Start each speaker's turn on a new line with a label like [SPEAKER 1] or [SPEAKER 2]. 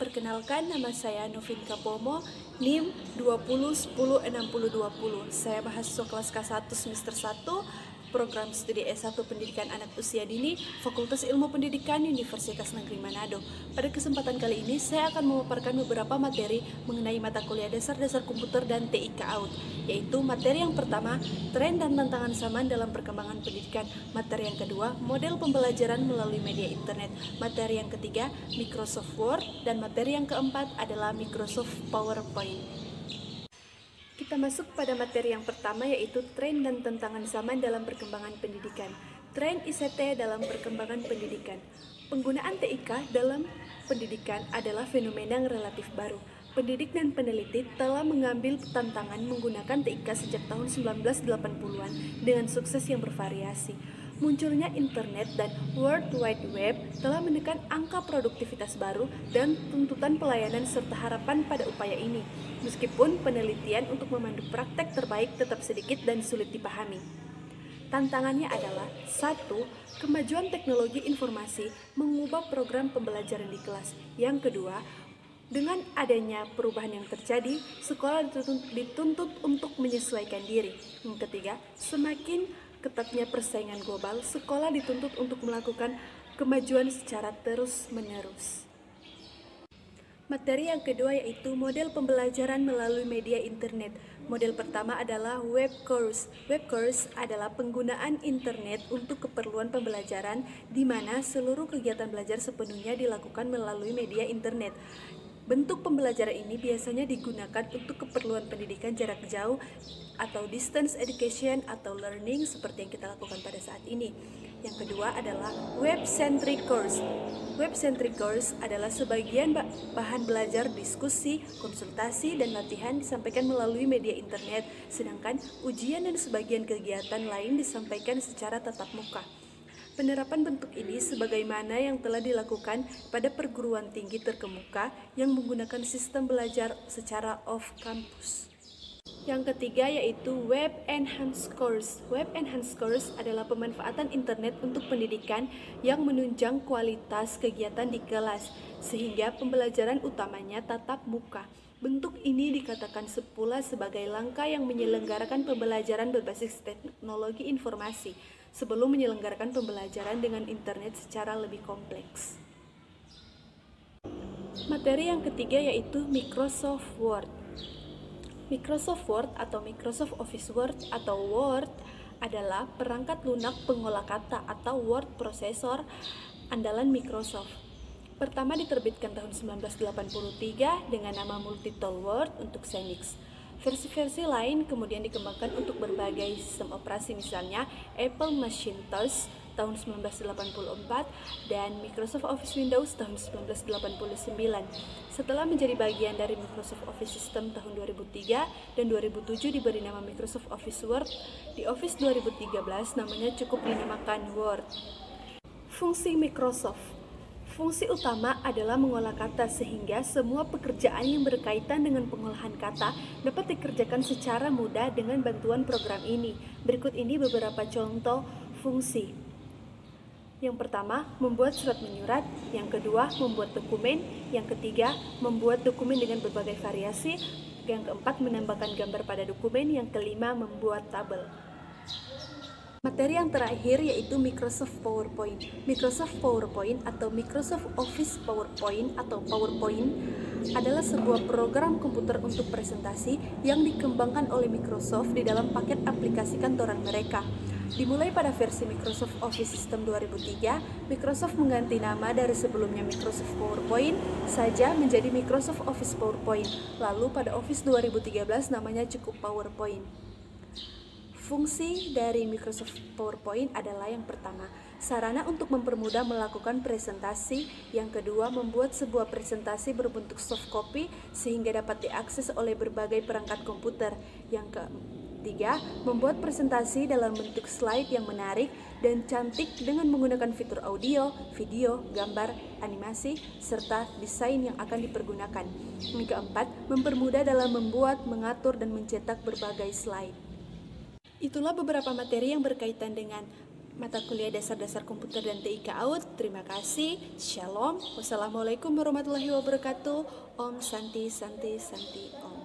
[SPEAKER 1] Perkenalkan, nama saya Novin Kapomo, NIM 20106020. Saya mahasiswa kelas K1 semester 1, program studi S1 Pendidikan Anak Usia Dini, Fakultas Ilmu Pendidikan Universitas Negeri Manado. Pada kesempatan kali ini, saya akan memaparkan beberapa materi mengenai mata kuliah dasar-dasar komputer dan TIK AUD, yaitu materi yang pertama, tren dan tantangan zaman dalam perkembangan pendidikan. Materi yang kedua, model pembelajaran melalui media internet. Materi yang ketiga, Microsoft Word, dan materi yang keempat adalah Microsoft PowerPoint. Kita masuk pada materi yang pertama, yaitu tren dan tantangan zaman dalam perkembangan pendidikan. Tren ICT dalam perkembangan pendidikan. Penggunaan TIK dalam pendidikan adalah fenomena yang relatif baru. Pendidik dan peneliti telah mengambil tantangan menggunakan TIK sejak tahun 1980-an dengan sukses yang bervariasi. Munculnya internet dan World Wide Web telah menekan angka produktivitas baru dan tuntutan pelayanan serta harapan pada upaya ini. Meskipun penelitian untuk memandu praktek terbaik tetap sedikit dan sulit dipahami. Tantangannya adalah 1. Kemajuan teknologi informasi mengubah program pembelajaran di kelas. Yang kedua, dengan adanya perubahan yang terjadi, sekolah dituntut untuk menyesuaikan diri. Yang ketiga, semakin ketatnya persaingan global, sekolah dituntut untuk melakukan kemajuan secara terus-menerus. Materi yang kedua yaitu model pembelajaran melalui media internet. Model pertama adalah web course. Web course adalah penggunaan internet untuk keperluan pembelajaran di mana seluruh kegiatan belajar sepenuhnya dilakukan melalui media internet. Bentuk pembelajaran ini biasanya digunakan untuk keperluan pendidikan jarak jauh atau distance education atau learning seperti yang kita lakukan pada saat ini. Yang kedua adalah web-centric course. Web-centric course adalah sebagian bahan belajar, diskusi, konsultasi, dan latihan disampaikan melalui media internet, sedangkan ujian dan sebagian kegiatan lain disampaikan secara tatap muka. Penerapan bentuk ini sebagaimana yang telah dilakukan pada perguruan tinggi terkemuka yang menggunakan sistem belajar secara off-campus. Yang ketiga yaitu Web Enhanced Course. Web Enhanced Course adalah pemanfaatan internet untuk pendidikan yang menunjang kualitas kegiatan di kelas, sehingga pembelajaran utamanya tatap muka. Bentuk ini dikatakan pula sebagai langkah yang menyelenggarakan pembelajaran berbasis teknologi informasi sebelum menyelenggarakan pembelajaran dengan internet secara lebih kompleks. Materi yang ketiga yaitu Microsoft Word. Microsoft Word atau Microsoft Office Word atau Word adalah perangkat lunak pengolah kata atau word processor andalan Microsoft. Pertama diterbitkan tahun 1983 dengan nama Multitool Word untuk Xenix. Versi-versi lain kemudian dikembangkan untuk berbagai sistem operasi, misalnya Apple Macintosh tahun 1984 dan Microsoft Office Windows tahun 1989. Setelah menjadi bagian dari Microsoft Office System tahun 2003 dan 2007 diberi nama Microsoft Office Word, di Office 2013 namanya cukup dinamakan Word. Fungsi Microsoft. Fungsi utama adalah mengolah kata sehingga semua pekerjaan yang berkaitan dengan pengolahan kata dapat dikerjakan secara mudah dengan bantuan program ini. Berikut ini beberapa contoh fungsi. Yang pertama, membuat surat menyurat. Yang kedua, membuat dokumen. Yang ketiga, membuat dokumen dengan berbagai variasi. Yang keempat, menambahkan gambar pada dokumen. Yang kelima, membuat tabel. Materi yang terakhir yaitu Microsoft PowerPoint. Microsoft PowerPoint atau Microsoft Office PowerPoint atau PowerPoint adalah sebuah program komputer untuk presentasi yang dikembangkan oleh Microsoft di dalam paket aplikasi kantoran mereka. Dimulai pada versi Microsoft Office System 2003, Microsoft mengganti nama dari sebelumnya Microsoft PowerPoint saja menjadi Microsoft Office PowerPoint. Lalu pada Office 2013 namanya cukup PowerPoint. Fungsi dari Microsoft PowerPoint adalah yang pertama, sarana untuk mempermudah melakukan presentasi. Yang kedua, membuat sebuah presentasi berbentuk soft copy sehingga dapat diakses oleh berbagai perangkat komputer. Yang ketiga, membuat presentasi dalam bentuk slide yang menarik dan cantik dengan menggunakan fitur audio, video, gambar, animasi, serta desain yang akan dipergunakan. Yang keempat, mempermudah dalam membuat, mengatur, dan mencetak berbagai slide. Itulah beberapa materi yang berkaitan dengan mata kuliah dasar-dasar komputer dan TIK AUD. Terima kasih. Shalom. Wassalamualaikum warahmatullahi wabarakatuh. Om Santi Santi Santi Om.